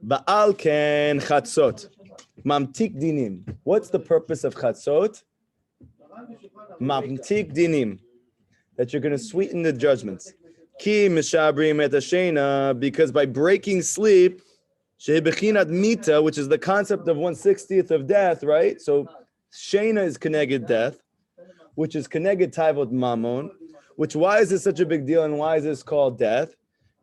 Ba'al ken chatzot. Mamtik dinim. What's the purpose of chatzot? Mamtik dinim. That you're going to sweeten the judgments. Ki mishabrim et hashena, because by breaking sleep, shebechinat mita, which is the concept of 1/60th of death, right? So shena is keneged death, which is keneged tavot mamon. Which, why is this such a big deal, and why is this called death?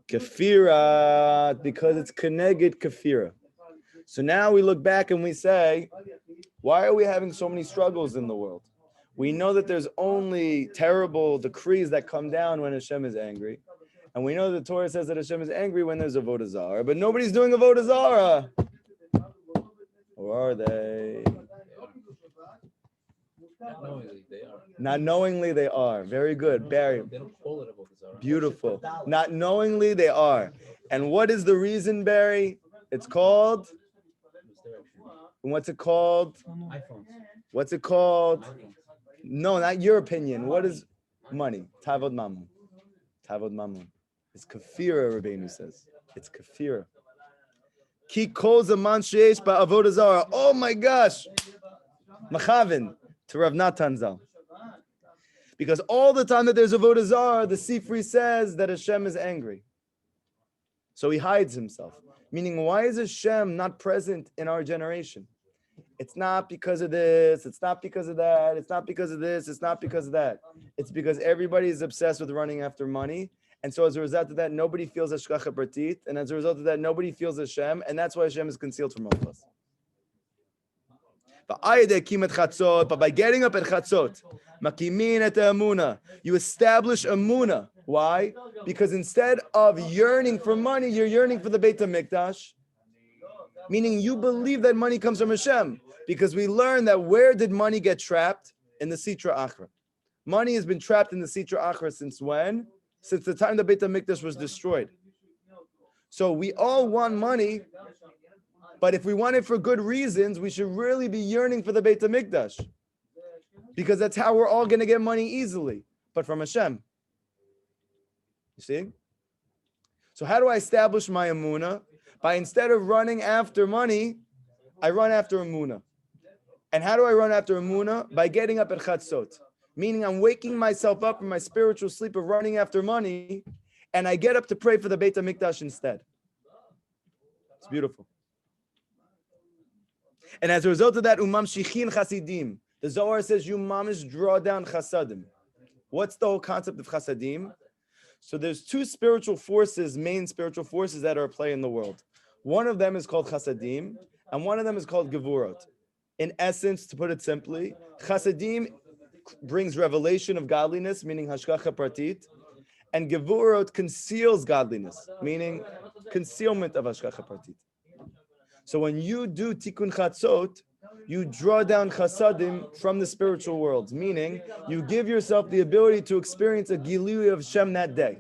Kafira, because it's keneged kafira. So now we look back and we say, why are we having so many struggles in the world? We know that there's only terrible decrees that come down when Hashem is angry. And we know the Torah says that Hashem is angry when there's avodah zarah, but nobody's doing avodah zarah. Or are they? Not knowingly they are. Very good, Barry. They don't call it avodah zarah. Beautiful. Not knowingly they are. And what is the reason, Barry? It's called? What's it called? iPhones. What's it called? No, not your opinion. What is money? Tavod mamun. Tavod mamun. It's kafira, Rabbeinu says. It's kafira. Ki kol zaman sheish ba'avodah zarah. Oh my gosh. Machavin to Rav Natan Zal. Because all the time that there's avodah zarah, the Sifri says that Hashem is angry. So he hides himself. Meaning, why is Hashem not present in our generation? It's not because of this, it's not because of that, it's not because of this, it's not because of that. It's because everybody is obsessed with running after money. And so as a result of that, nobody feels Hashgacha Pratit. And as a result of that, nobody feels Hashem. And that's why Hashem is concealed from all of us. But by getting up at Chatzot, makimin et Emunah, you establish Emunah. Why? Because instead of yearning for money, you're yearning for the Beit Hamikdash. Meaning you believe that money comes from Hashem. Because we learned that where did money get trapped? In the Sitra Achra. Money has been trapped in the Sitra Achra since when? Since the time the Beit HaMikdash was destroyed. So we all want money, but if we want it for good reasons, we should really be yearning for the Beit HaMikdash. Because that's how we're all going to get money easily, but from Hashem. You see? So how do I establish my Emunah? By instead of running after money, I run after Emunah. And how do I run after Emunah? By getting up at Chatzot. Meaning I'm waking myself up from my spiritual sleep of running after money, and I get up to pray for the Beit HaMikdash instead. It's beautiful. And as a result of that, umamshichin chasidim. The Zohar says you mamish draw down chasadim. What's the whole concept of chasadim? So there's two spiritual forces, main spiritual forces that are at play in the world. One of them is called chasadim, and one of them is called gevurot. In essence, to put it simply, chasadim brings revelation of godliness, meaning hashgacha pratit, and gevurot conceals godliness, meaning concealment of hashgacha pratit. So when you do tikkun chatzot, you draw down chasadim from the spiritual worlds, meaning you give yourself the ability to experience a gilui of Shem that day.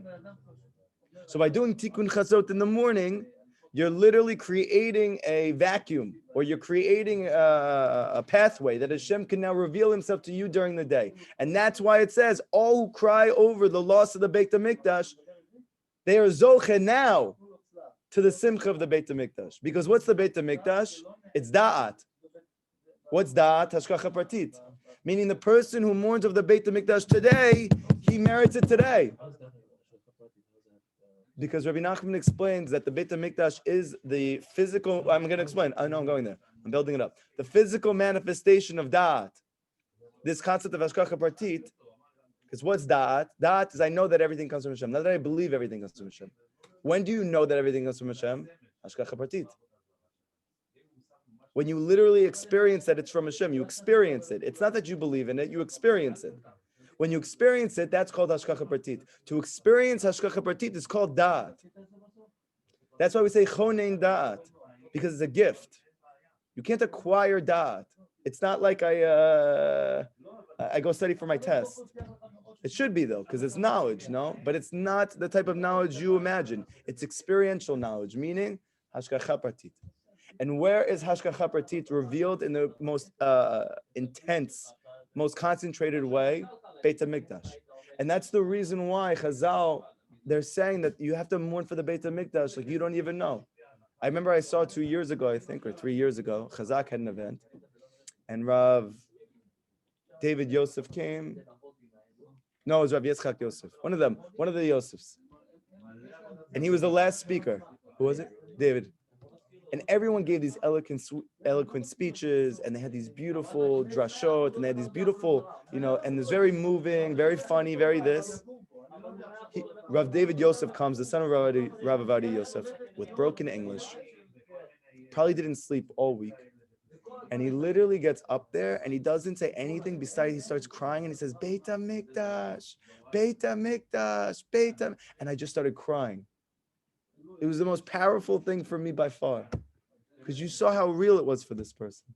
So by doing tikkun chatzot in the morning, you're literally creating a vacuum, or you're creating a pathway that Hashem can now reveal himself to you during the day. And that's why it says, all who cry over the loss of the Beit HaMikdash, they are zoche now to the simcha of the Beit HaMikdash. Because what's the Beit HaMikdash? It's da'at. What's da'at? Hashgacha pratit. Meaning the person who mourns of the Beit HaMikdash today, he merits it today. Because Rabbi Nachman explains that the Beit HaMikdash is the physical, I'm going to explain. I know I'm going there. I'm building it up. The physical manifestation of da'at. This concept of hashgacha pratit, because what's da'at? Da'at is I know that everything comes from Hashem. Not that I believe everything comes from Hashem. When do you know that everything comes from Hashem? Hashgacha pratit. When you literally experience that it's from Hashem, you experience it. It's not that you believe in it, you experience it. When you experience it, that's called hashgacha pratit. To experience hashgacha pratit is called da'at. That's why we say chonein da'at, because it's a gift. You can't acquire da'at. It's not like I go study for my test. It should be though, because it's knowledge, no? But it's not the type of knowledge you imagine. It's experiential knowledge, meaning hashgacha pratit. And where is hashgacha pratit revealed in the most intense, most concentrated way? Beit HaMikdash. And that's the reason why Chazal they're saying that you have to mourn for the Beit HaMikdash, like you don't even know. I remember I saw 2 years ago, I think, or 3 years ago, Chazak had an event, and Rav David Yosef came. No, it was Rav Yitzchak Yosef. One of them, one of the Yosefs. And he was the last speaker. Who was it? David. And everyone gave these eloquent speeches, and they had these beautiful drashot, and they had these beautiful, and it's very moving, very funny, very this. Rav David Yosef comes, the son of Rav Avadi Yosef, with broken English. Probably didn't sleep all week. And he literally gets up there and he doesn't say anything besides he starts crying and he says, Beit HaMikdash, Beit HaMikdash, Beit HaMikdash. And I just started crying. It was the most powerful thing for me by far, because you saw how real it was for this person.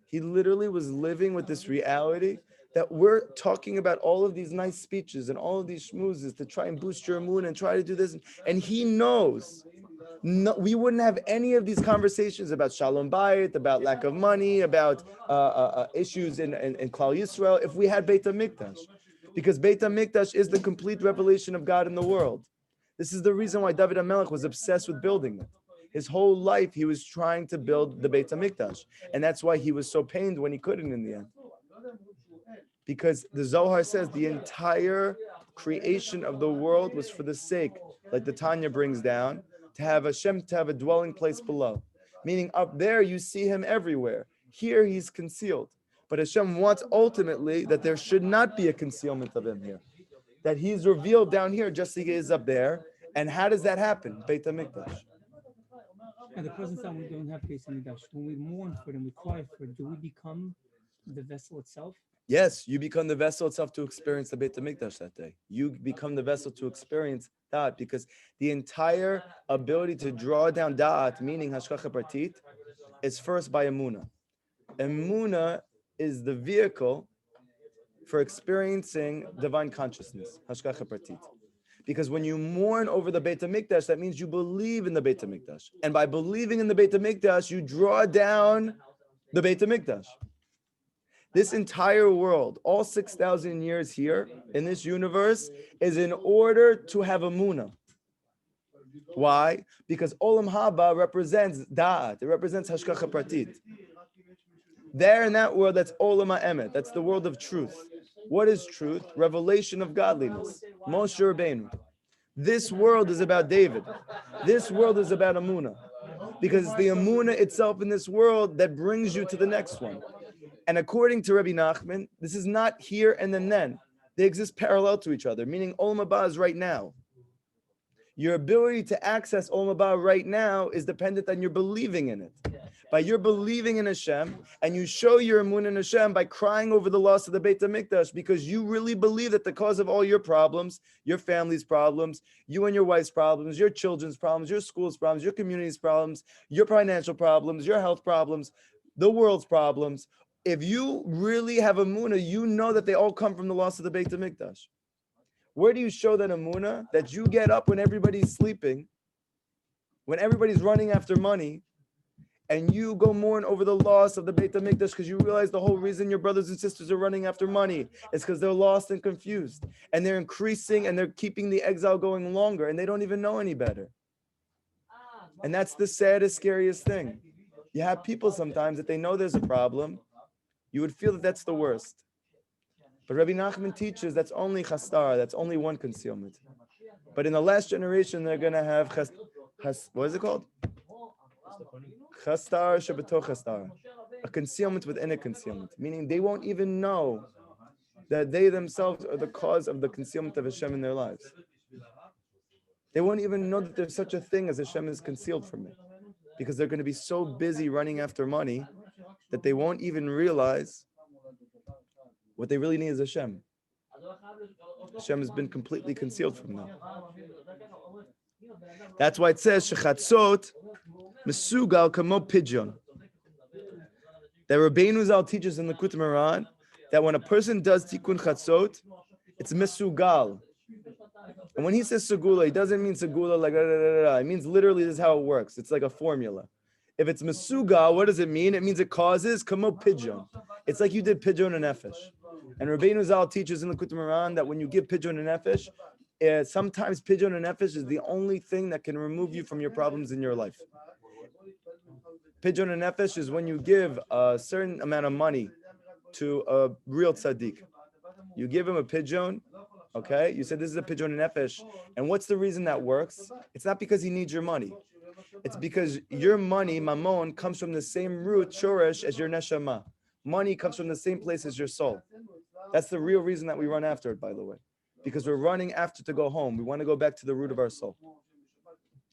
He literally was living with this reality that we're talking about all of these nice speeches and all of these schmoozes to try and boost your Emunah and try to do this. And he knows we wouldn't have any of these conversations about Shalom Beit, about lack of money, about issues in Klal Yisrael if we had Beit HaMikdash. Because Beit HaMikdash is the complete revelation of God in the world. This is the reason why David HaMelech was obsessed with building it. His whole life, he was trying to build the Beit HaMikdash. And that's why he was so pained when he couldn't in the end. Because the Zohar says the entire creation of the world was for the sake, like the Tanya brings down, to have Hashem, to have a dwelling place below. Meaning up there, you see him everywhere. Here, he's concealed. But Hashem wants ultimately that there should not be a concealment of him here. That he's revealed down here just like he is up there. And how does that happen? Beit HaMikdash. At the present time, we don't have Beit HaMikdash. When we mourn for it and we cry for it, do we become the vessel itself? Yes, you become the vessel itself to experience the Beit HaMikdash that day. You become the vessel to experience Da'at, because the entire ability to draw down Da'at, meaning Hashgacha Pratit, is first by Emunah. Emunah is the vehicle for experiencing divine consciousness, Hashgacha Pratit. Because when you mourn over the Beit HaMikdash, that means you believe in the Beit HaMikdash. And by believing in the Beit HaMikdash, you draw down the Beit HaMikdash. This entire world, all 6,000 years here in this universe, is in order to have Emunah. Why? Because Olam Haba represents Da'at. It represents Hashgacha Pratit. There in that world, that's Olam HaEmet. That's the world of truth. What is truth? Revelation of godliness. Moshe Rabbeinu. This world is about David. This world is about Emunah. Because it's the Emunah itself in this world that brings you to the next one. And according to Rabbi Nachman, this is not here and then. They exist parallel to each other, meaning Olam Haba is right now. Your ability to access Olam Haba right now is dependent on your believing in it. By your believing in Hashem, and you show your Emunah in Hashem by crying over the loss of the Beit HaMikdash, because you really believe that the cause of all your problems, your family's problems, you and your wife's problems, your children's problems, your school's problems, your community's problems, your financial problems, your health problems, the world's problems, if you really have Emunah, you know that they all come from the loss of the Beit HaMikdash. Where do you show that Emunah? That you get up when everybody's sleeping, when everybody's running after money, and you go mourn over the loss of the Beit HaMikdash because you realize the whole reason your brothers and sisters are running after money is because they're lost and confused. And they're increasing and they're keeping the exile going longer and they don't even know any better. And that's the saddest, scariest thing. You have people sometimes that they know there's a problem. You would feel that that's the worst. But Rabbi Nachman teaches that's only chastar, that's only one concealment. But in the last generation, they're going to have, what is it called? Chastar shebetoch chastar. A concealment within a concealment. Meaning they won't even know that they themselves are the cause of the concealment of Hashem in their lives. They won't even know that there's such a thing as Hashem is concealed from me. Because they're going to be so busy running after money that they won't even realize what they really need is Hashem. Hashem has been completely concealed from them. That's why it says, Shechatzot mesugal kamo pidyon. That Rabbeinu Zal teaches in the Likutey Halachot that when a person does tikkun chatzot, it's mesugal. And when he says segula, he doesn't mean segula like It means literally this is how it works. It's like a formula. If it's mesugal, what does it mean? It means it causes kamo pidyon. It's like you did pidyon and nefesh. And Rabbeinu Zal teaches in the Likutey Halachot that when you give pidyon and nefesh, sometimes pidyon and nefesh is the only thing that can remove you from your problems in your life. Pidyon and nefesh is when you give a certain amount of money to a real tzaddik. You give him a pidyon, okay? You said this is a pidyon and nefesh. And what's the reason that works? It's not because he needs your money. It's because your money, mammon, comes from the same root, shoresh, as your neshama. Money comes from the same place as your soul. That's the real reason that we run after it, by the way. Because we're running after to go home. We want to go back to the root of our soul.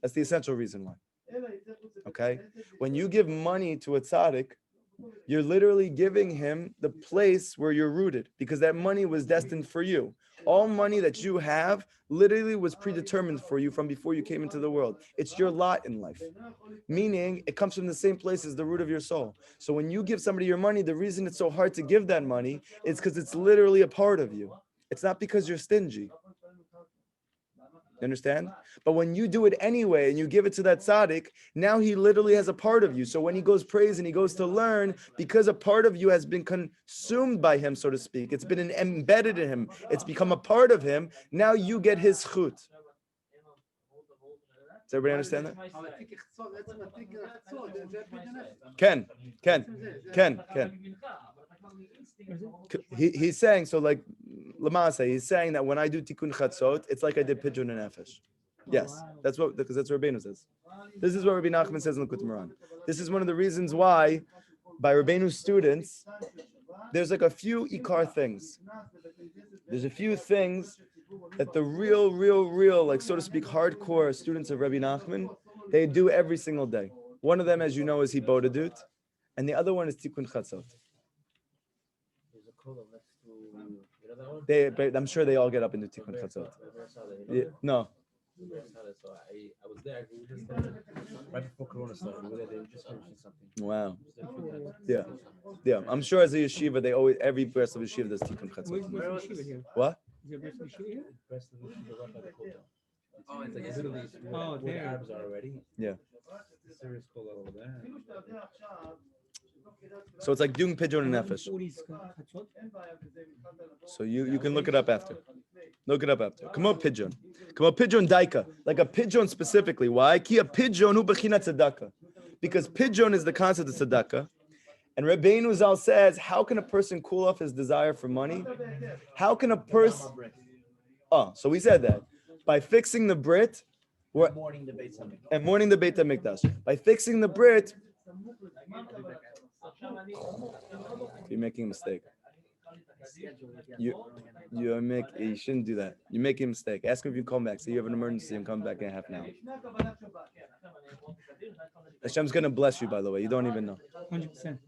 That's the essential reason why. Okay? When you give money to a tzaddik, you're literally giving him the place where you're rooted, because that money was destined for you. All money that you have literally was predetermined for you from before you came into the world. It's your lot in life. Meaning, it comes from the same place as the root of your soul. So when you give somebody your money, the reason it's so hard to give that money is because it's literally a part of you. It's not because you're stingy. You understand? But when you do it anyway and you give it to that tzaddik, now he literally has a part of you. So when he goes praise and he goes to learn, because a part of you has been consumed by him, so to speak, it's been embedded in him, it's become a part of him, now you get his chut. Does everybody understand that? Ken. He's saying, so like Lamasa, he's saying that when I do tikkun chatzot, it's like I did pidyon and nefesh. Yes, that's what, because that's what Rabbeinu says. This is what Rabbi Nachman says in the Likutey Halachot. This is one of the reasons why, by Rabbeinu's students, there's like a few ikar things. There's a few things that the real, like so to speak, hardcore students of Rabbi Nachman, they do every single day. One of them, as you know, is Hibodadut, and the other one is tikkun chatzot. I'm sure they all get up and do tikkun chatzot. Yeah, no. So I was there. We just right before Corona started. We were there. They were just finishing something. Wow. Yeah. I'm sure as a yeshiva, they always every rest of yeshiva does tikkun chatzot. What? Is there a rest of yeshiva here? Rest of the yeshiva right by the Kotel. Oh, it's like literally where the there. Arabs are already. Yeah. The serious Kotel over there. So it's like doing pidyon and nefesh. So you can look it up after. Look it up after. Come on, pidyon. Come on, pidyon daika. Like a pidyon specifically. Why? Ki a pidyon hu bechina tzedakah. Because pidyon is the concept of tzedakah. And Rabbeinu Zal says, how can a person cool off his desire for money? How can a person... Oh, so we said that. By fixing the Brit... Mourning the Beit Hamikdash. By fixing the Brit... You're making a mistake. You shouldn't do that. You're making a mistake. Ask him if you come back. Say you have an emergency and come back in half an hour. Hashem's going to bless you, by the way. You don't even know. 100%.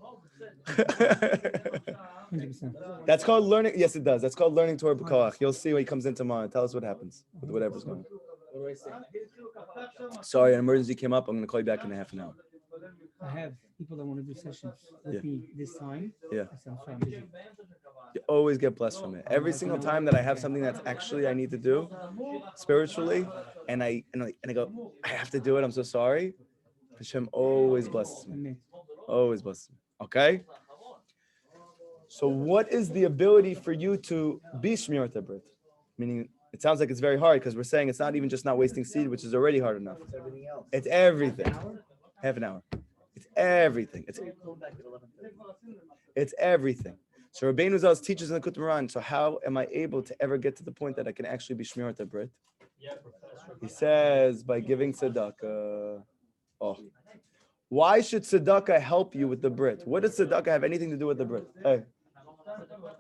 100%. That's called learning. Yes, it does. That's called learning Torah b'koach. You'll see when he comes in tomorrow. Tell us what happens with whatever's going on. What do I say? Sorry, an emergency came up. I'm going to call you back in half an hour. I have people that want to do sessions with me this time. Yeah. I said, I'm sorry, I'm busy. You always get blessed from it. Every single time that I have something that's actually I need to do spiritually, and I go, I have to do it. I'm so sorry. Hashem always blesses me. Always blesses me. Okay? So what is the ability for you to be Shmir Tabrit? Meaning, it sounds like it's very hard because we're saying it's not even just not wasting seed, which is already hard enough. It's everything else. It's everything. Half an hour. It's everything. It's everything. So Rabbeinu Zal teaches in the Likutey Halachot. So how am I able to ever get to the point that I can actually be Shmir Tabrit? He says by giving tzedakah. Oh. Why should tzedakah help you with the Brit? What does tzedakah have anything to do with the Brit? Hey,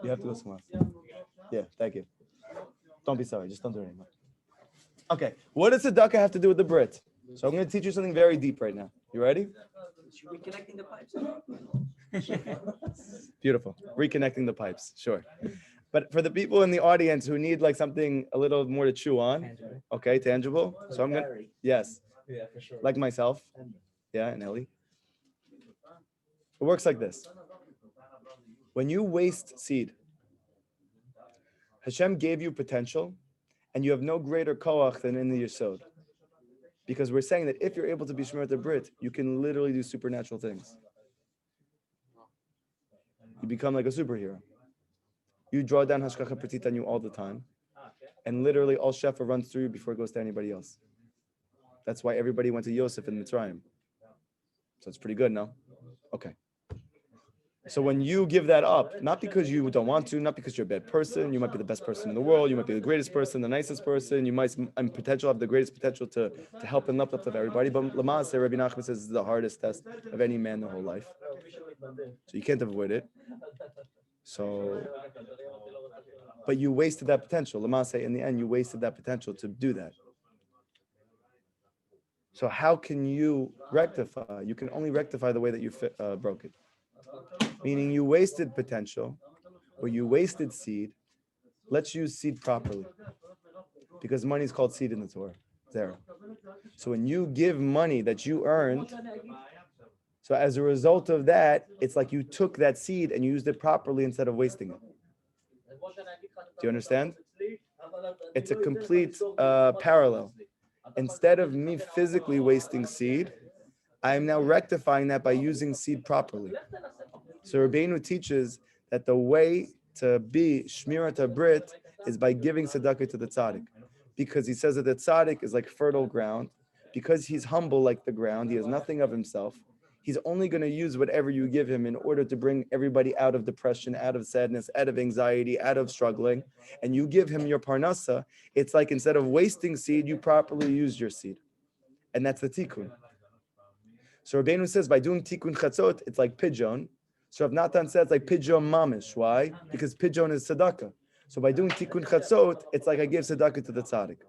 you have to go somewhere else. Yeah, thank you. Don't be sorry. Just don't do it anymore. Okay, what does tzedakah have to do with the Brit? So I'm going to teach you something very deep right now. You ready? Reconnecting the pipes. Beautiful. Reconnecting the pipes. Sure. But for the people in the audience who need like something a little more to chew on, okay, tangible. So I'm going to, yes. Yeah, for sure. Like myself. Yeah, and Ellie. It works like this. When you waste seed, Hashem gave you potential, and you have no greater koach than in the Yisod. Because we're saying that if you're able to be Shmir Brit, you can literally do supernatural things. You become like a superhero. You draw down Hashgacha Pratit on you all the time. And literally all shefa runs through you before it goes to anybody else. That's why everybody went to Yosef in Mitzrayim. So it's pretty good, no? Okay. So when you give that up, not because you don't want to, not because you're a bad person, you might be the best person in the world, you might be the greatest person, the nicest person, you might have the greatest potential to help and uplift everybody, but Lamasa, Rabbi Nachman says, is the hardest test of any man their whole life. So you can't avoid it. So, but you wasted that potential. Lamasa, in the end, you wasted that potential to do that. So how can you rectify? You can only rectify the way that you broke it. Meaning you wasted potential, or you wasted seed. Let's use seed properly. Because money is called seed in the Torah. Zera. So when you give money that you earned, so as a result of that, it's like you took that seed and you used it properly instead of wasting it. Do you understand? It's a complete parallel. Instead of me physically wasting seed, I am now rectifying that by using seed properly. So Rabbeinu teaches that the way to be shmirat brit is by giving tzedakah to the tzaddik, because he says that the tzaddik is like fertile ground. Because he's humble like the ground, he has nothing of himself. He's only going to use whatever you give him in order to bring everybody out of depression, out of sadness, out of anxiety, out of struggling. And you give him your parnasa. It's like instead of wasting seed, you properly used your seed. And that's the tikkun. So Rabbeinu says by doing tikkun chatzot, it's like pidyon. So Rav Natan says like pidyon mamish. Why? Because pidyon is tzedakah. So by doing tikkun chatzot, it's like I give tzedakah to the tzaddik.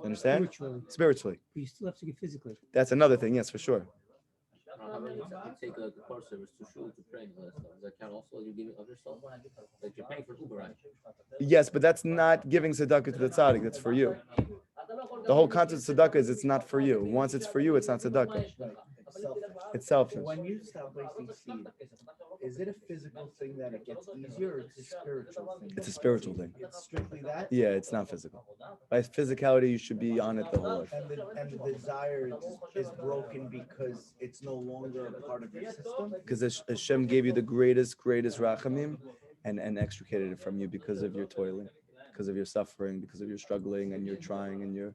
Understand? Spiritually. But you still have to give physically. That's another thing, yes, for sure. How about you take the car service to shul to pray? Does that count also? You're giving of yourself? Like you're paying for Uber, right? Yes, but that's not giving tzedakah to the tzaddik. That's for you. The whole concept of tzedakah is it's not for you. Once it's for you, it's not tzedakah. It's selfish. When you stop wasting seed, is it a physical thing that it gets easier, or it's a spiritual thing? It's a spiritual thing. It's strictly that? Yeah, it's not physical. By physicality, you should be on it the whole life. And the desire is broken because it's no longer a part of your system? Because Hashem gave you the greatest rachamim and extricated it from you because of your toiling, because of your suffering, because of your struggling and your trying and your,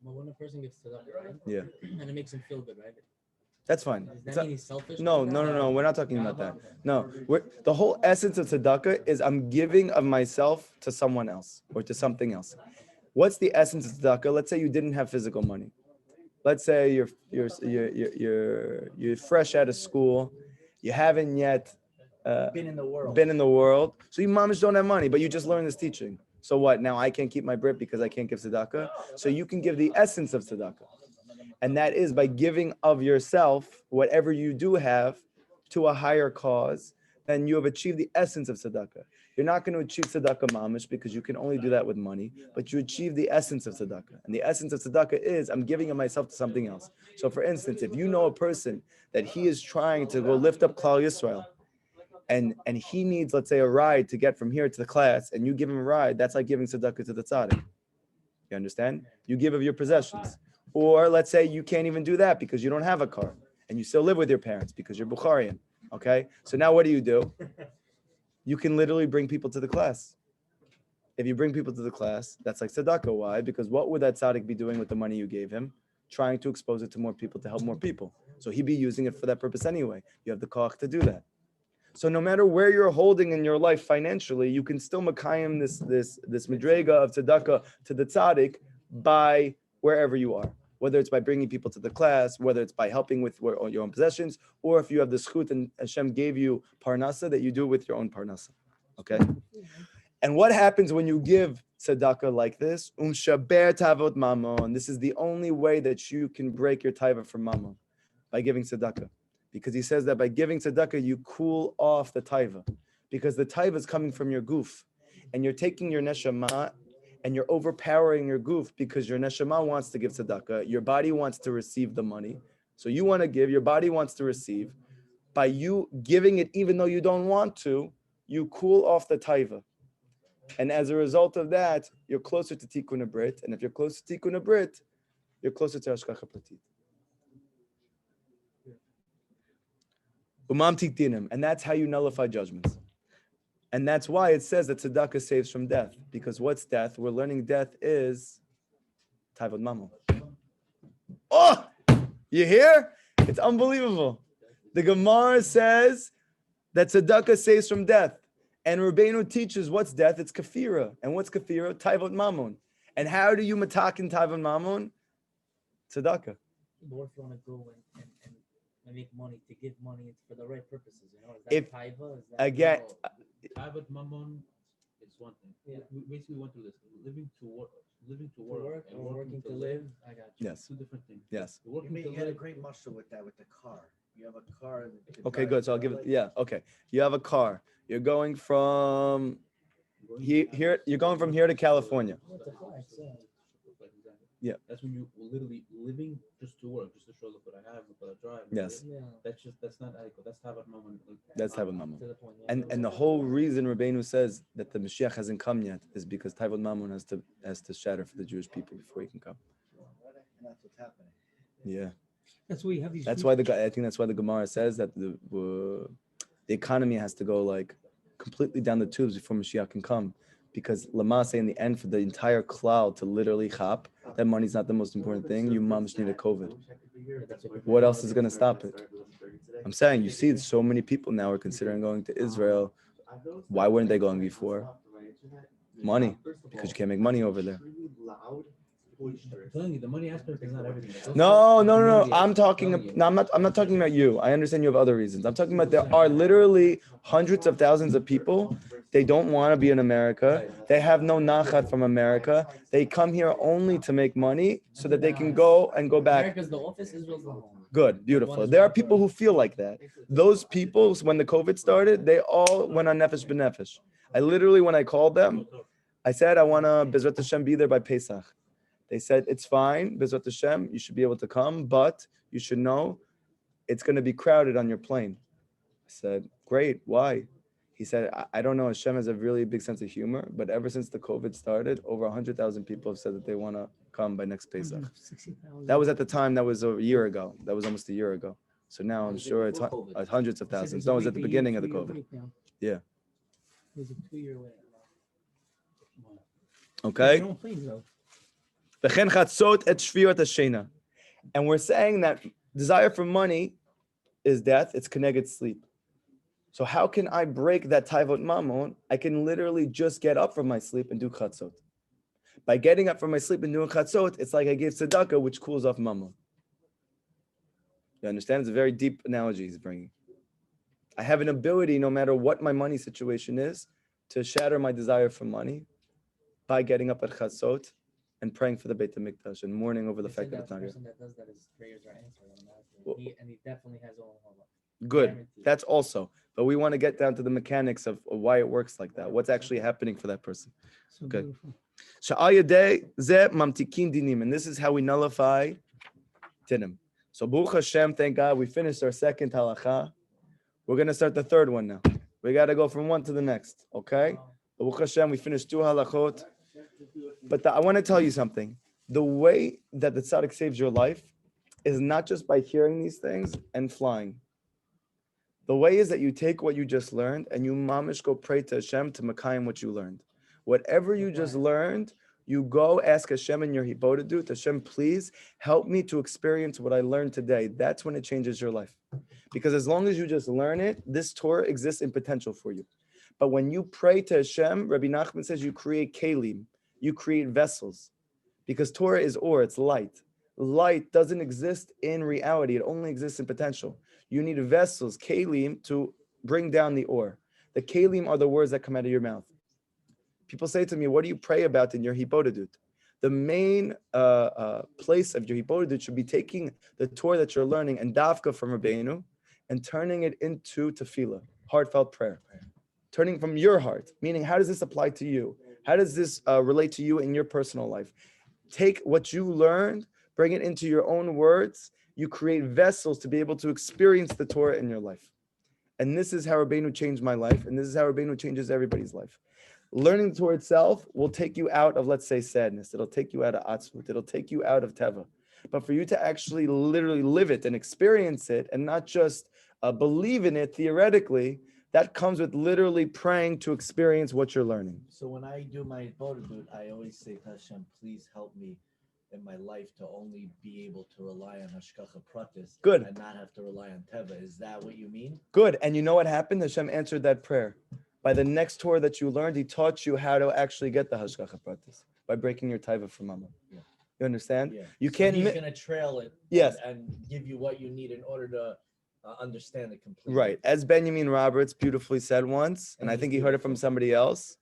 But when a person gets tzedakah, right? yeah. And it makes him feel good, right? That's fine. Does that mean he's selfish? No. We're not talking about that. No, the whole essence of tzedakah is I'm giving of myself to someone else or to something else. What's the essence of tzedakah? Let's say you didn't have physical money. Let's say you're fresh out of school. You haven't yet Been in the world. So you mamish don't have money, but you just learned this teaching. So what? Now I can't keep my brit because I can't give tzedakah. So you can give the essence of tzedakah. And that is by giving of yourself, whatever you do have, to a higher cause, then you have achieved the essence of tzedakah. You're not going to achieve tzedakah mamish because you can only do that with money, but you achieve the essence of tzedakah. And the essence of tzedakah is I'm giving of myself to something else. So for instance, if you know a person that he is trying to go lift up Klal Yisrael, and he needs, let's say, a ride to get from here to the class, and you give him a ride, that's like giving tzedakah to the tzaddik. You understand? You give of your possessions. Or let's say you can't even do that because you don't have a car, and you still live with your parents because you're Bukharian. Okay? So now what do? You can literally bring people to the class. If you bring people to the class, that's like tzedakah. Why? Because what would that tzaddik be doing with the money you gave him? Trying to expose it to more people, to help more people. So he'd be using it for that purpose anyway. You have the koach to do that. So no matter where you're holding in your life financially, you can still makayim this madrega of tzedakah to the tzaddik by wherever you are. Whether it's by bringing people to the class, whether it's by helping with your own possessions, or if you have the schut and Hashem gave you parnasa, that you do it with your own parnasa. Okay? And what happens when you give tzedakah like this? Shaber tavot mamon. This is the only way that you can break your taiva from mamon, by giving tzedakah. Because he says that by giving tzedakah, you cool off the taiva. Because the taiva is coming from your goof. And you're taking your neshama and you're overpowering your goof because your neshama wants to give tzedakah. Your body wants to receive the money. So you want to give, your body wants to receive. By you giving it even though you don't want to, you cool off the taiva. And as a result of that, you're closer to tikkun brit. And if you're closer to tikkun brit, you're closer to hashgacha pratit. And that's how you nullify judgments. And that's why it says that tzedakah saves from death. Because what's death? We're learning death is Tavod Mamon. Oh, you hear? It's unbelievable. The Gemara says that tzedakah saves from death. And Rabbeinu teaches what's death? It's kafira. And what's kafira? Tavod Mamon. And how do you matakin Tavod Mamon? Tzedakah. Or if you want to go and make money to give money for the right purposes, you know? Is If- that taiva? Is that Again, Private mammon is one thing. Yeah. We basically went through this. Living to work, to work and or working to live? I got you. yes, Two different things. yes. You're You working mean to you had a live. great muscle with that with the car. You have a car. And the Okay, drive good. So I'll car, give it, like- yeah, okay. You have a car. You're going from here, you're going from here to California. What the flex, yeah. Yeah. That's when you were literally living just to work, just to show look what I have, look what I drive. Yes. Yeah, That's not adequate. That's Tavat Mammon. That's Tavod Mamon. to the point. Yeah. And the whole reason Rabbeinu says that the Mashiach hasn't come yet is because Tavod Mamon has to shatter for the Jewish people before he can come. And that's what's happening. Yeah. That's why you have these. That's huge- why I think that's why the Gemara says that the economy has to go like completely down the tubes before Mashiach can come, because Lamase in the end for the entire cloud to literally chop, that money's not the most important thing. You mamish need a COVID. What else is going to stop it? I'm saying, you see, so many people now are considering going to Israel. Why weren't they going before? Money, because you can't make money over there. I'm telling you, the money aspect is not everything. It's also No. the community I'm aspect. talking. telling you. No, I'm not talking about you. I understand you have other reasons. I'm talking about there are literally hundreds of thousands of people. They don't want to be in America. They have no nachat from America. They come here only to make money so that they can go and go back. America's the office, Israel's the home. Good, beautiful. There are people who feel like that. Those people, when the COVID started, they all went on nefesh b'nefesh. I literally, when I called them, I said, I want to Bezrat Hashem be there by Pesach. They said, it's fine, Bezrat Hashem, you should be able to come, but you should know it's going to be crowded on your plane. I said, great, why? He said, I don't know, Hashem has a really big sense of humor, but ever since the COVID started, over 100,000 people have said that they want to come by next Pesach. 160,000. That was at the time, that was a year ago. That was almost a year ago. So now I'm Was it sure it's before COVID? hundreds of He said thousands. there's No, a it was at the two-year beginning of the wait COVID. now. Yeah. There's a 2-year wait. Okay? Their own planes, though. V'chen chatzot et shvirat hashena. And we're saying that desire for money is death, it's connected sleep. So how can I break that taivot mamon? I can literally just get up from my sleep and do chatzot. By getting up from my sleep and doing chatzot, it's like I gave tzedakah, which cools off mamon. You understand? It's a very deep analogy he's bringing. I have an ability, no matter what my money situation is, to shatter my desire for money by getting up at chatzot and praying for the Beit Hamikdash and mourning over the They fact said that it's not the here. person that does that, his prayers are answered. Well- And he definitely has all of Good. guaranteed. That's also. But we want to get down to the mechanics of why it works like that. What's actually happening for that person. So Good. beautiful. Sha'ayadeh zeh mamtikin dinim. And this is how we nullify dinim. So Baruch Hashem, thank God, we finished our second halacha. We're going to start the third one now. We got to go from one to the next. Okay? Baruch Hashem, we finished 2 halachot. But I want to tell you something. The way that the tzaddik saves your life is not just by hearing these things and flying. The way is that you take what you just learned and you mamish go pray to Hashem to makayim what you learned. Whatever you just learned, you go ask Hashem in your hibodedut, Hashem, please help me to experience what I learned today. That's when it changes your life. Because as long as you just learn it, this Torah exists in potential for you. But when you pray to Hashem, Rabbi Nachman says you create kelim, you create vessels. Because Torah is or, it's light. Light doesn't exist in reality. It only exists in potential. You need vessels, kelim, to bring down the or. The kelim are the words that come out of your mouth. People say to me, what do you pray about in your hibodedut? The main place of your hibodedut should be taking the Torah that you're learning and dafka from Rabbeinu and turning it into tefillah, heartfelt prayer. Turning from your heart, meaning how does this apply to you? How does this relate to you in your personal life? Take what you learned, bring it into your own words. You create vessels to be able to experience the Torah in your life. And this is how Rabbeinu changed my life. And this is how Rabbeinu changes everybody's life. Learning the Torah itself will take you out of, let's say, sadness. It'll take you out of atzmut. It'll take you out of teva. But for you to actually literally live it and experience it and not just believe in it theoretically, That comes with literally praying to experience what you're learning. So when I do my bodadut, I always say to Hashem, please help me in my life to only be able to rely on Hashgacha Pratis Good. and not have to rely on Teva. Is that what you mean? Good. And you know what happened? Hashem answered that prayer. By the next Torah that you learned, he taught you how to actually get the Hashgacha Pratis by breaking your taiva from Mama. Yeah. You understand? Yeah. You So can't. he's going to trail it Yes. and give you what you need in order to understand it completely. Right. As Benjamin Roberts beautifully said once, and I think he heard it from somebody else,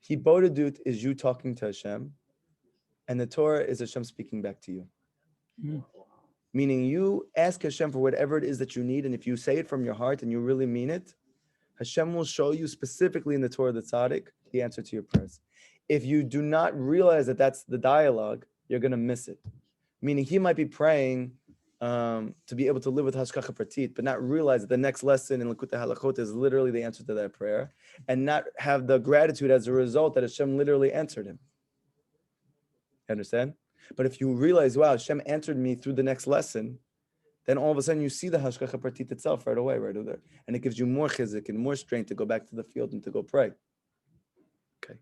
Hibodadut is you talking to Hashem, and the Torah is Hashem speaking back to you. Mm. Meaning you ask Hashem for whatever it is that you need, and if you say it from your heart and you really mean it, Hashem will show you specifically in the Torah the Tzaddik the answer to your prayers. If you do not realize that that's the dialogue, you're going to miss it. Meaning he might be praying to be able to live with Hashgacha Pratit, but not realize that the next lesson in Likutey Halachot is literally the answer to that prayer, and not have the gratitude as a result that Hashem literally answered him. You understand? But if you realize, wow, Hashem answered me through the next lesson, then all of a sudden you see the Hashgacha Pratit itself right away, right over there. And it gives you more chizik and more strength to go back to the field and to go pray. Okay.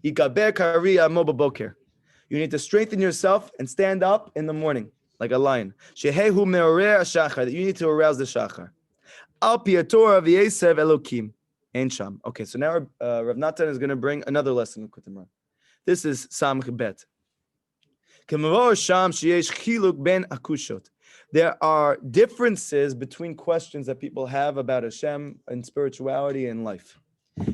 Yikaber kariya mo b'boker. You need to strengthen yourself and stand up in the morning like a lion. Shehehu me'oreh shachar. You need to arouse the shachar. Al pi Torah v'yesev Elokim. Ein sham. Okay, so now Rav Natan is going to bring another lesson of Kutimra. This is Samch Bet. K'mavor sham sheyesh chiluk ben akushot. There are differences between questions that people have about Hashem and spirituality and life. There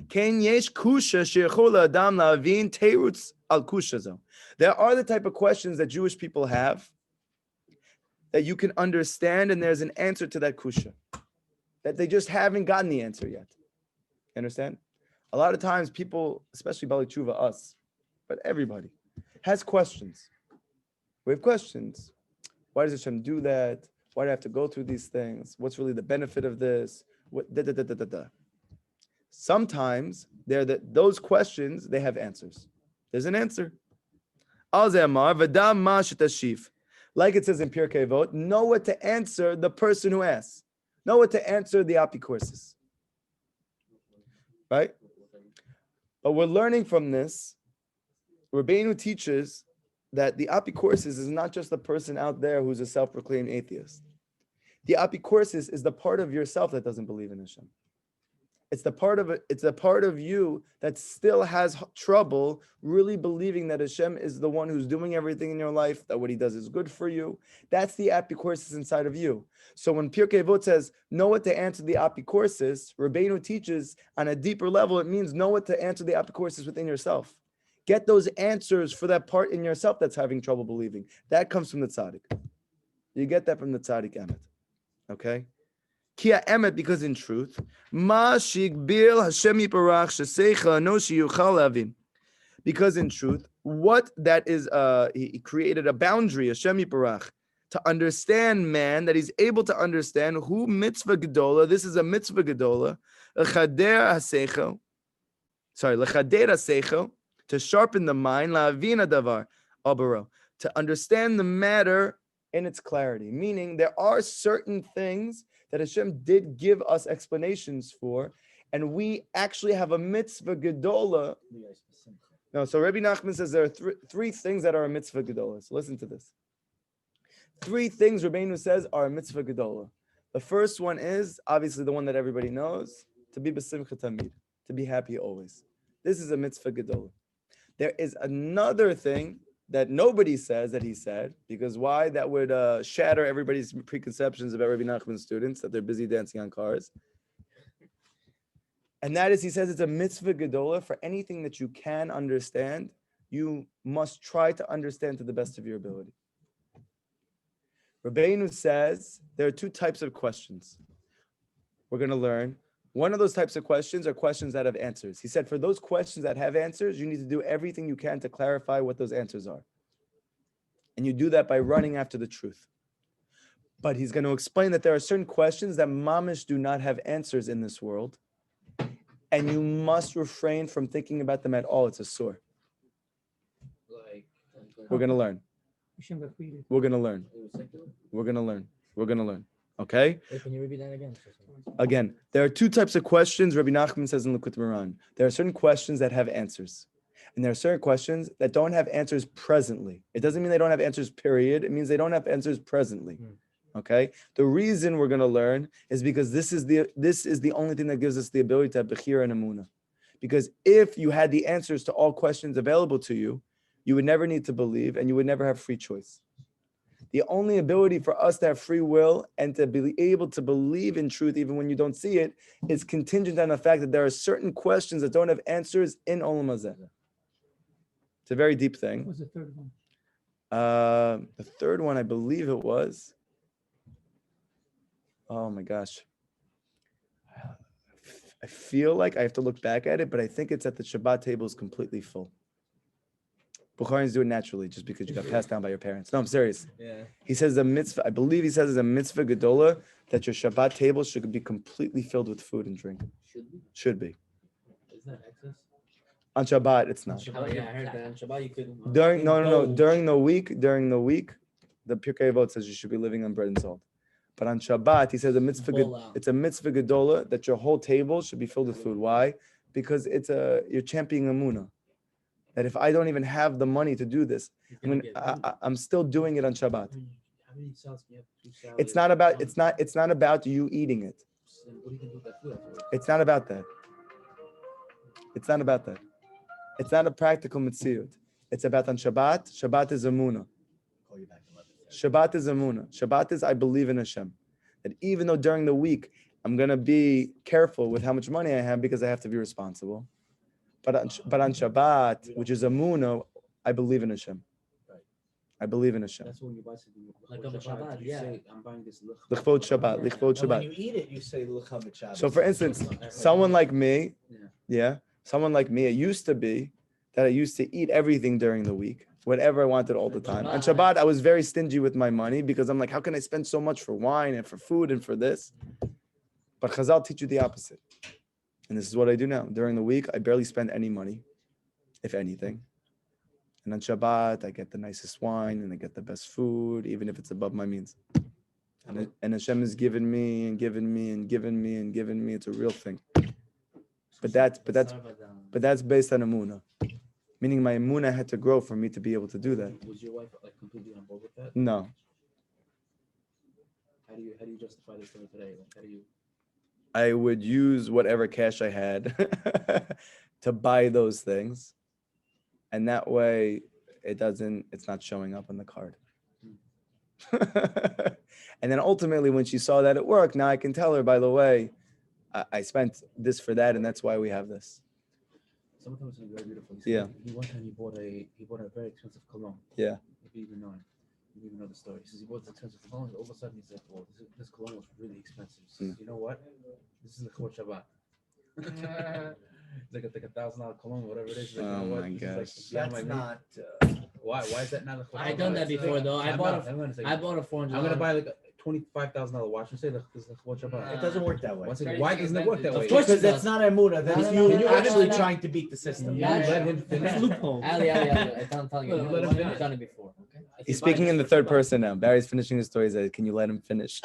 are the type of questions that Jewish people have that you can understand, and there's an answer to that kusha that they just haven't gotten the answer yet. You understand? A lot of times people, especially Bali Tshuva, us, but everybody, has questions. We have questions. Why does Hashem do that? Why do I have to go through these things? What's really the benefit of this? Sometimes those questions, they have answers. There's an answer. Like it says in Pirkei Avot, know what to answer the person who asks. Know what to answer the apikourses. Right? But we're learning from this. Rabbeinu teaches that the apikourses is not just the person out there who's a self-proclaimed atheist. The apikourses is the part of yourself that doesn't believe in Hashem. It's the part of you that still has trouble really believing that Hashem is the one who's doing everything in your life, that what he does is good for you. That's the apikourses inside of you. So when Pirkei Avot says, know what to answer the apikourses, Rabbeinu teaches on a deeper level, it means know what to answer the apikourses within yourself. Get those answers for that part in yourself that's having trouble believing. That comes from the tzaddik. You get that from the tzaddik emet. Okay? Kia emet, because in truth, ma shigbil Hashem yiparach shesecha anoshi yuchal lavin. Because in truth, what that is, he created a boundary, Hashem yiparach, to understand man, that he's able to understand who mitzvah gedola. This is a mitzvah gedola. Lechader haseichel. Lechader haseichel. To sharpen the mind, la'avina davar abaro, to understand the matter in its clarity. Meaning, there are certain things that Hashem did give us explanations for, and we actually have a mitzvah gedola. No, so Rabbi Nachman says there are three things that are a mitzvah gedola. So listen to this. 3 things Rabbeinu says are a mitzvah gedola. The first one is obviously the one that everybody knows: to be b'simcha tamid, to be happy always. This is a mitzvah gedola. There is another thing that nobody says that he said, because why? That would shatter everybody's preconceptions about Rabbi Nachman's students, that they're busy dancing on cars. And that is, he says it's a mitzvah gedola. For anything that you can understand, you must try to understand to the best of your ability. Rabbeinu says there are 2 types of questions we're going to learn. One of those types of questions are questions that have answers. He said, for those questions that have answers, you need to do everything you can to clarify what those answers are. And you do that by running after the truth. But he's going to explain that there are certain questions that mamish do not have answers in this world. And you must refrain from thinking about them at all. It's a sore. We're going to learn. We're going to learn. We're going to learn. We're going to learn. Okay? Wait, can you repeat that again? Again, there are two types of questions, Rabbi Nachman says in Likutey Halachot. There are certain questions that have answers. And there are certain questions that don't have answers presently. It doesn't mean they don't have answers, period. It means they don't have answers presently. Okay? The reason we're going to learn is because this is the only thing that gives us the ability to have Bechira and Emunah. Because if you had the answers to all questions available to you, you would never need to believe and you would never have free choice. The only ability for us to have free will and to be able to believe in truth even when you don't see it is contingent on the fact that there are certain questions that don't have answers in Olam Hazeh. It's a very deep thing. What was the third one? The third one, I believe it was. Oh my gosh. I feel like I have to look back at it, but I think it's that the Shabbat table is completely full. Bukharians do it naturally just because you got passed down by your parents. No, I'm serious. Yeah. He says a mitzvah, I believe he says it's a mitzvah gedola that your Shabbat table should be completely filled with food and drink. Should be. Should be. Isn't that excess? On Shabbat, it's not. Oh, yeah, I heard that. On Shabbat, you could. During During the week, the Pirkei Avot says you should be living on bread and salt. But on Shabbat, he says it's a mitzvah gedola that your whole table should be filled with food. Why? Because you're championing Emunah. That if I don't even have the money to do this, I'm still doing it on Shabbat. How many salads can you have? 2 salads. It's not about you eating it. Then what are you gonna do with that food afterwards? It's not about that. It's not about that. It's not a practical mitzvah. It's about on Shabbat. Shabbat is Emunah. Call you back in 11. Shabbat is Emunah. Shabbat is I believe in Hashem. That even though during the week I'm gonna be careful with how much money I have because I have to be responsible. But on Shabbat, which is Emunah, I believe in Hashem. I believe in Hashem. That's when you buy something. Like on Shabbat, you yeah. say, I'm buying this. Lichvod Shabbat. Lichvod And when Shabbat. you eat it, you say L'cham Shabbos. So for instance, someone like me, someone like me, it used to be that I used to eat everything during the week, whatever I wanted all the time. On Shabbat, I was very stingy with my money because I'm like, how can I spend so much for wine and for food and for this? But Chazal teach you the opposite. And this is what I do now. During the week, I barely spend any money, if anything. And on Shabbat, I get the nicest wine and I get the best food, even if it's above my means. And Hashem has given me and given me and given me and given me. It's a real thing. But that's based on Emunah. Meaning my Emunah had to grow for me to be able to do that. Was your wife like completely on board with that? No. How do you justify this today? Like, how do you? I would use whatever cash I had to buy those things. And that way it's not showing up on the card. And then ultimately when she saw that it worked, now I can tell her, by the way, I spent this for that, and that's why we have this. Someone told me something very beautiful. He said one time he bought a very expensive cologne. Yeah. If you even know it. You even know the story. He says he bought this expensive cologne, and all of a sudden he said, "Well, this cologne was really expensive." He says, "You know what? This is the Likutey Shabbat." It's like $1,000 cologne, whatever it is. Like, Oh you know what? my This is gosh. like, That's not. Why is that not a I done that before though. I bought a $400. I'm gonna buy like a $25,000 watch and say this is the Likutey Shabbat. It doesn't work that way. Once again, why doesn't it work that way? Of course Because it that's does. not Emunah. That's No, you no, actually no. trying to beat the system. You Yeah. let him finish. Loophole. Ali, I'm telling you, Let him finish. I've done it before. Okay? If He's you buy speaking in this the for third Shabbat- person now. Barry's finishing his story. He said, can you let him finish?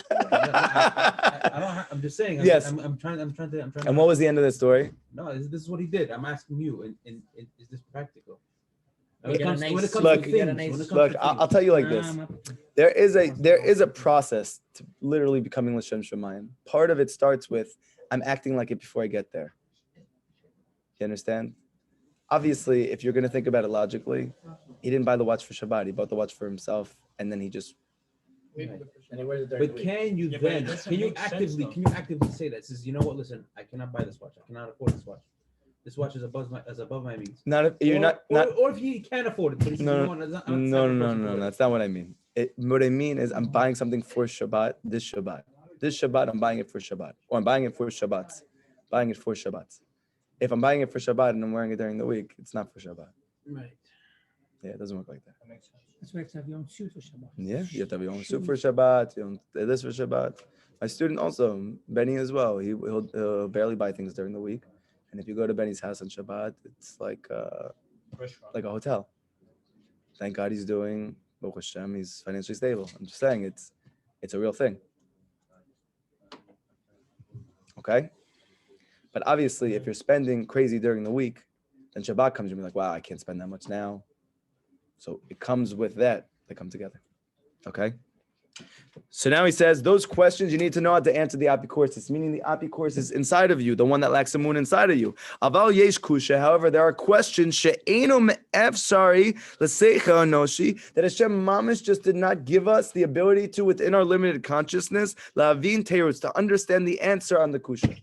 I'm just saying. Yes. I'm trying to. And what was the end of the story? No, this is what he did. I'm asking you, and is this practical? You get a nice- when it comes Look, to you get a things, nice- when it comes Look, to I'll things. tell you like this. There is a process to literally becoming L'Shem Shemayim. Part of it starts with I'm acting like it before I get there. You understand? Obviously, if you're going to think about it logically, he didn't buy the watch for Shabbat. He bought the watch for himself, and then he just. And he wears it during But the week. can you Yeah, but it then? doesn't Can you make sense, actively? though. Can you actively say that? Says, you know what? Listen, I cannot buy this watch. I cannot afford this watch. This watch is above my means. Not if you're or, not. or if he can afford it, but he says, No, you no, know what, I'm not the No, type of no, person no, to no. do it. That's not what I mean. What I mean is I'm buying something for Shabbat. This Shabbat, I'm buying it for Shabbat, or I'm buying it for Shabbats. Buying it for Shabbats. If I'm buying it for Shabbat and I'm wearing it during the week, it's not for Shabbat. Right. Yeah, it doesn't work like that. That's why you have to have your own suit for Shabbat. Yeah, you have to have your own suit for Shabbat, your own this for Shabbat. My student also, Benny as well. He'll barely buy things during the week, and if you go to Benny's house on Shabbat, it's like a hotel. Thank God he's doing Baruch Hashem. He's financially stable. I'm just saying it's a real thing. Okay? But obviously, if you're spending crazy during the week, then Shabbat comes, you'll be like, wow, I can't spend that much now. So it comes with that. They come together. Okay? So now he says, those questions you need to know how to answer the apikorsis, meaning the apikorsis is inside of you, the one that lacks the moon inside of you. Aval yesh kusha, however, there are questions she'enu me'ef sari l'seicha anoshi, that Hashem mamish just did not give us the ability to, within our limited consciousness, la'avin teirutz, to understand the answer on the kusha.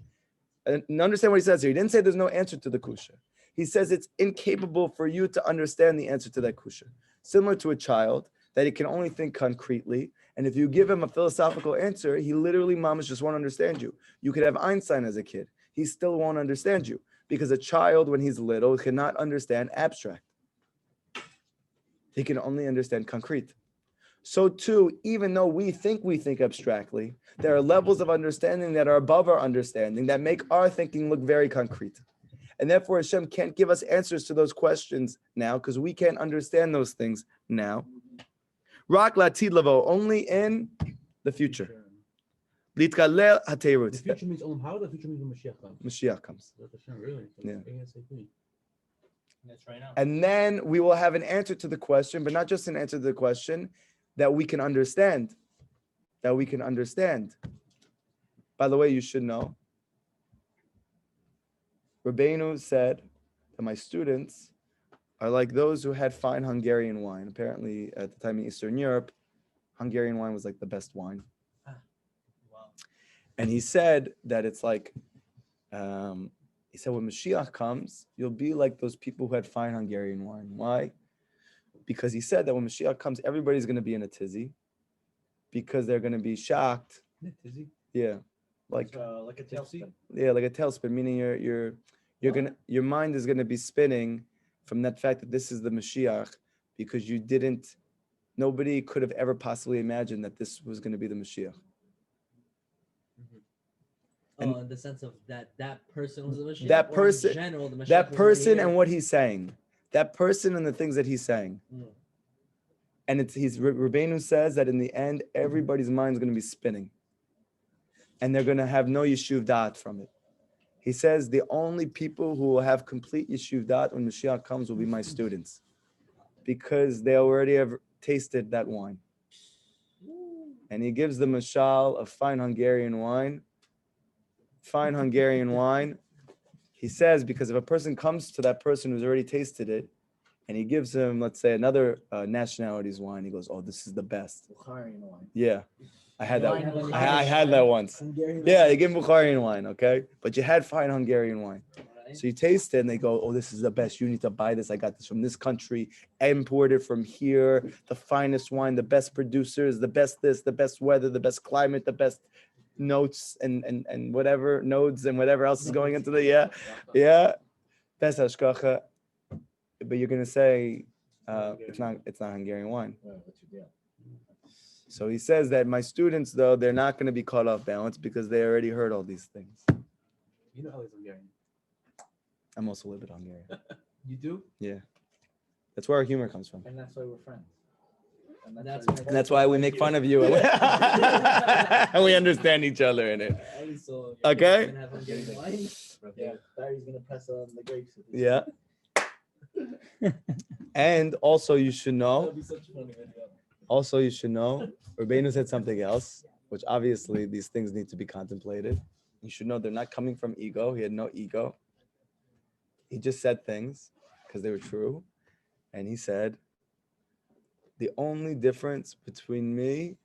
And understand what he says here. He didn't say there's no answer to the kusha. He says it's incapable for you to understand the answer to that kusha. Similar to a child, that he can only think concretely. And if you give him a philosophical answer, he literally, mamash, just won't understand you. You could have Einstein as a kid. He still won't understand you. Because a child, when he's little, cannot understand abstract. He can only understand concrete. So too, even though we think abstractly, there are levels of understanding that are above our understanding that make our thinking look very concrete. And therefore, Hashem can't give us answers to those questions now because we can't understand those things now. Rak latid lavo, only in the future. Litkalel hateirut. The future means Olam Haba, the future means when Mashiach comes. Mashiach comes. Really? Yeah. That's right now. And then we will have an answer to the question, but not just an answer to the question, that we can understand. That we can understand. By the way, you should know, Rabbeinu said that my students are like those who had fine Hungarian wine. Apparently, at the time in Eastern Europe, Hungarian wine was like the best wine. Wow. And he said that it's like, he said when Mashiach comes, you'll be like those people who had fine Hungarian wine. Why? Because he said that when Mashiach comes, everybody's going to be in a tizzy because they're going to be shocked. Tizzy? Yeah, like a tailspin. Yeah, like a tailspin, meaning your mind is gonna be spinning from that fact that this is the Mashiach, because nobody could have ever possibly imagined that this was gonna be the Mashiach. And in the sense of that person was the Mashiach. That person, in general, the Mashiach that was person, already and here. what he's saying, that person and the things that he's saying. And Rabbeinu says that in the end, everybody's mind is going to be spinning. And they're going to have no yeshuv da'at from it. He says the only people who will have complete yeshuv da'at when Mashiach comes will be my students. Because they already have tasted that wine. And he gives the mashal of fine Hungarian wine. Fine Hungarian wine. He says, because if a person comes to that person who's already tasted it, and he gives him, let's say, another nationality's wine, he goes, "Oh, this is the best." Bukharian wine. Yeah, I had that. Wine. I had that once. Yeah, they give him Bukharian wine, okay? But you had fine Hungarian wine. Right? So you taste it, and they go, "Oh, this is the best. You need to buy this. I got this from this country, imported from here. The finest wine, the best producers, the best this, the best weather, the best climate, the best notes, and whatever nodes and whatever else is going into the best hashkacha." But you're gonna say it's not Hungarian wine. So he says that my students, though, they're not going to be caught off balance because they already heard all these things. You know Ellie's Hungarian. I'm also a little bit Hungarian. You do? Yeah, that's where our humor comes from, And that's why we're friends. And and that's why we make fun of you, and we understand each other in it. So Okay. gonna have Hungarian wine. Yeah, Barry's gonna press on the grapes. with his- Yeah. And also you should know. That'd be such a funny video. Also, you should know, Rabbeinu said something else, which obviously these things need to be contemplated. You should know they're not coming from ego. He had no ego. He just said things because they were true. And he said, the only difference between me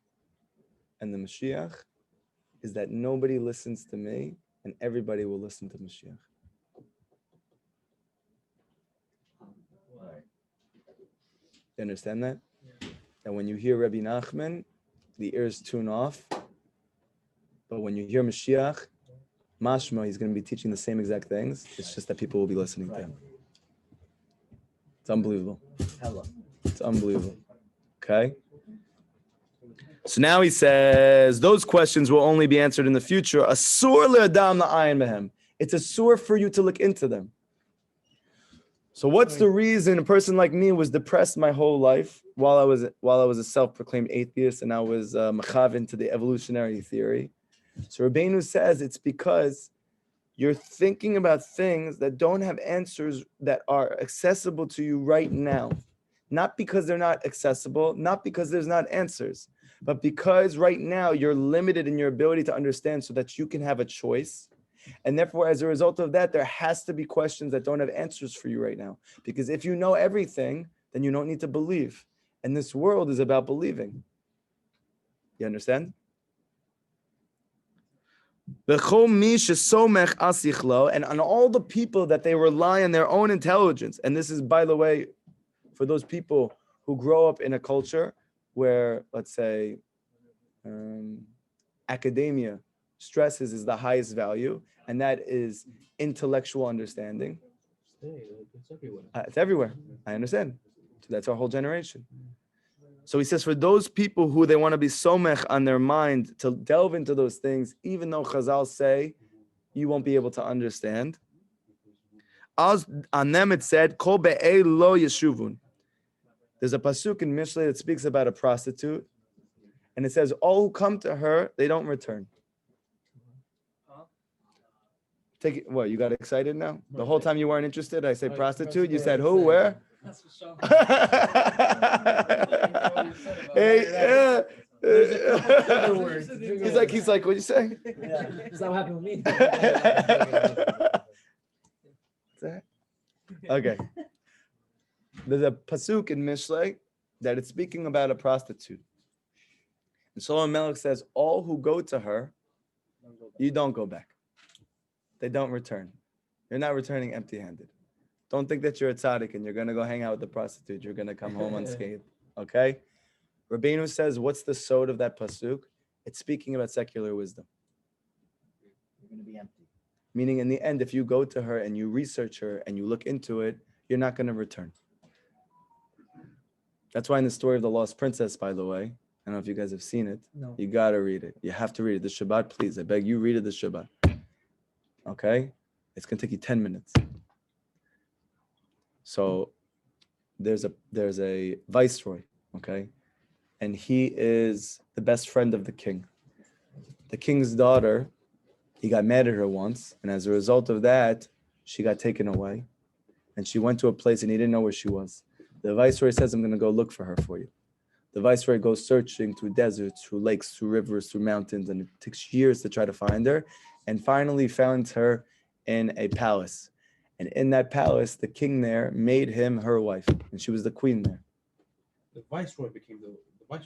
and the Mashiach is that nobody listens to me and everybody will listen to Mashiach. You understand that? That when you hear Rabbi Nachman, the ears tune off. But when you hear Mashiach, mashma, he's going to be teaching the same exact things. It's just that people will be listening to him. It's unbelievable. Hella. It's unbelievable. Okay? So now he says, those questions will only be answered in the future. Asur le'adam la'ayin behem. It's asur for you to look into them. So what's the reason a person like me was depressed my whole life while I was a self-proclaimed atheist and I was machavin to the evolutionary theory? So Rabbeinu says it's because you're thinking about things that don't have answers that are accessible to you right now. Not because they're not accessible, not because there's not answers, but because right now you're limited in your ability to understand so that you can have a choice. And therefore, as a result of that, there has to be questions that don't have answers for you right now. Because if you know everything, then you don't need to believe. And this world is about believing. You understand? And on all the people that they rely on their own intelligence. And this is, by the way, for those people who grow up in a culture where, let's say, academia stresses is the highest value, and that is intellectual understanding. It's everywhere. It's everywhere. I understand. So that's our whole generation. So he says, for those people who they want to be somech on their mind to delve into those things, even though Chazal say you won't be able to understand. On them it said, Kol be'ei lo yeshuvun. There's a pasuk in Mishlei that speaks about a prostitute, and it says, all who come to her, they don't return. Take it. What, you got excited now? The whole time you weren't interested, I say prostitute. You said who? Where? Hey, yeah. He's like, what'd you say? Yeah, that's not what happened with me. What's that? Okay. There's a pasuk in Mishlei that it's speaking about a prostitute. And Shlomo Melech says, all who go to her, you don't go back. They don't return. You're not returning empty-handed. Don't think that you're a tzaddik and you're going to go hang out with the prostitute. You're going to come home unscathed. Okay? Rabbeinu says, what's the sod of that pasuk? It's speaking about secular wisdom. You're going to be empty. Meaning, in the end, if you go to her and you research her and you look into it, you're not going to return. That's why in the story of the lost princess, by the way, I don't know if you guys have seen it. No. You got to read it. You have to read it. The Shabbat, please. I beg you, read it the Shabbat. Okay? It's going to take you 10 minutes. So there's a viceroy, okay? And he is the best friend of the king. The king's daughter, he got mad at her once, and as a result of that, she got taken away. And she went to a place and he didn't know where she was. The viceroy says, I'm going to go look for her for you. The viceroy goes searching through deserts, through lakes, through rivers, through mountains, and it takes years to try to find her, and finally found her in a palace. And in that palace, the king there made him her wife, and she was the queen there. The viceroy became the wife.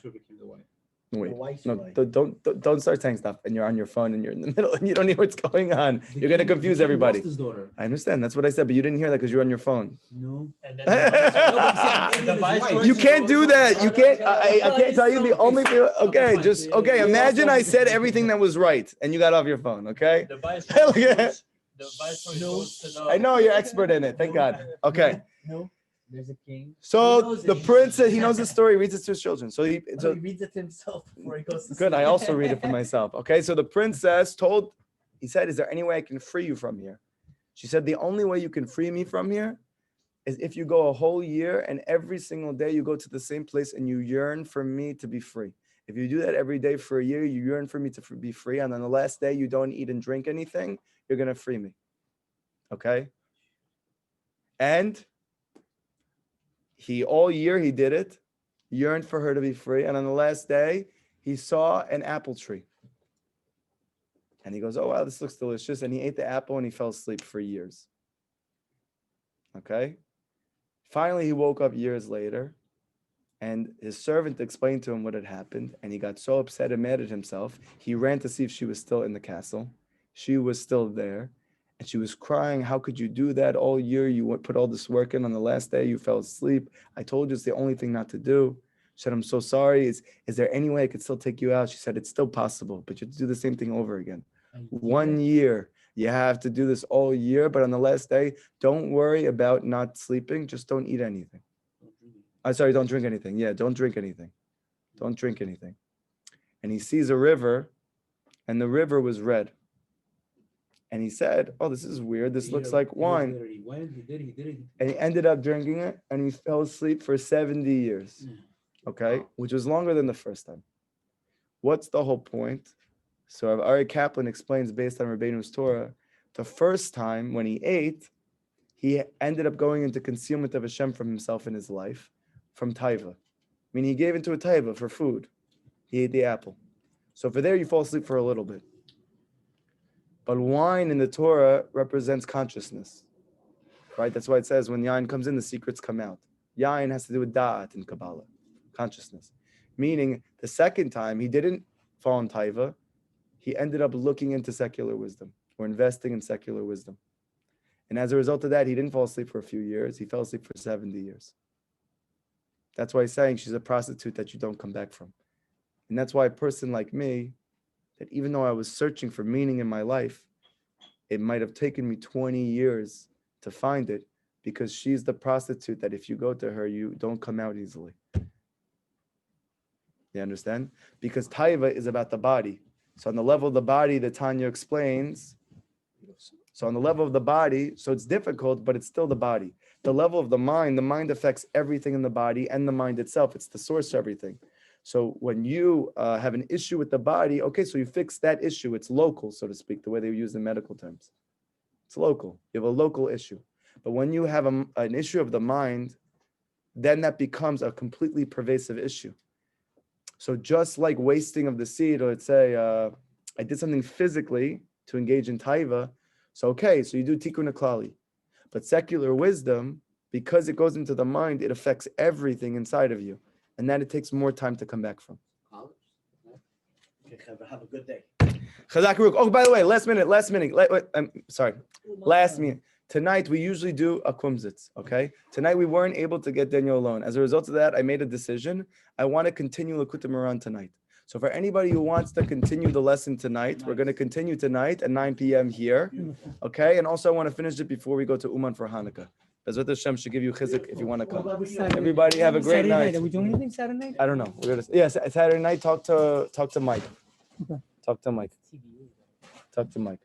Wait, Viceroy. no, don't start saying stuff, and you're on your phone, and you're in the middle, and you don't know what's going on. You're going to confuse everybody. His daughter. I understand. That's what I said, but you didn't hear that because you're on your phone. No. And The viceroy- You can't do that. You can't. I can't tell you the only thing. Okay, just okay. Imagine I said everything that was right, and you got off your phone. Okay. The viceroy goes to know. I know you're expert in it. Thank God. Okay. No, there's a king. So the prince said he knows the story, reads it to his children. So He reads it to himself before he goes to good. sleep. I also read it for myself. Okay. So the princess he said, is there any way I can free you from here? She said, the only way you can free me from here is if you go a whole year and every single day you go to the same place and you yearn for me to be free. If you do that every day for a year, you yearn for me to be free. And on the last day, you don't eat and drink anything, you're going to free me. Okay. And all year he did it, yearned for her to be free. And on the last day, he saw an apple tree. And he goes, oh, wow, this looks delicious. And he ate the apple and he fell asleep for years. Okay. Finally, he woke up years later and his servant explained to him what had happened. And he got so upset and mad at himself. He ran to see if she was still in the castle. She was still there. And she was crying, how could you do that all year? You put all this work in. On the last day, you fell asleep. I told you it's the only thing not to do. She said, I'm so sorry. Is there any way I could still take you out? She said, it's still possible, but you have to do the same thing over again. 1 year. You have to do this all year. But on the last day, don't worry about not sleeping. Just don't eat anything. I'm sorry, don't drink anything. Yeah, don't drink anything. Don't drink anything. And he sees a river, and the river was red. And he said, oh, this is weird. This looks like wine. He went, he did it. And he ended up drinking it, and he fell asleep for 70 years. Okay? Which was longer than the first time. What's the whole point? So Rav Ari Kaplan explains based on Rabbeinu's Torah, the first time when he ate, he ended up going into concealment of Hashem from himself in his life, from taiva. Meaning he gave into a taiva for food. He ate the apple. So for there, you fall asleep for a little bit. But wine in the Torah represents consciousness, right? That's why it says when yain comes in, the secrets come out. Yain has to do with da'at in Kabbalah, consciousness. Meaning the second time, he didn't fall in taiva. He ended up looking into secular wisdom or investing in secular wisdom. And as a result of that, he didn't fall asleep for a few years. He fell asleep for 70 years. That's why he's saying she's a prostitute that you don't come back from. And that's why a person like me, that even though I was searching for meaning in my life, it might have taken me 20 years to find it, because she's the prostitute that if you go to her, you don't come out easily. You understand? Because taiva is about the body. So on the level of the body, the Tanya explains, so on the level of the body, so it's difficult, but it's still the body. The level of the mind affects everything in the body and the mind itself. It's the source of everything. So when you have an issue with the body, okay, so you fix that issue. It's local, so to speak, the way they use in medical terms. It's local. You have a local issue. But when you have an issue of the mind, then that becomes a completely pervasive issue. So just like wasting of the seed, or let's say I did something physically to engage in taiva, so okay, so you do tikkun klali. But secular wisdom, because it goes into the mind, it affects everything inside of you. And then it takes more time to come back from. Okay, Chavra, have a good day. Chazak Baruch. Oh, by the way, last minute. Last minute. Tonight, we usually do a kumzitz, okay? Tonight, we weren't able to get Daniel alone. As a result of that, I made a decision. I want to continue Likutey Mourning tonight. So for anybody who wants to continue the lesson tonight, we're going to continue tonight at 9 p.m. here, okay? And also, I want to finish it before we go to Uman for Hanukkah. Bezrat Hashem should give you chizik if you want to come. Everybody have a great night. Are we doing anything Saturday night? I don't know. We're gonna, yes, Saturday night, talk to Mike. Okay. Talk to Mike. Talk to Mike.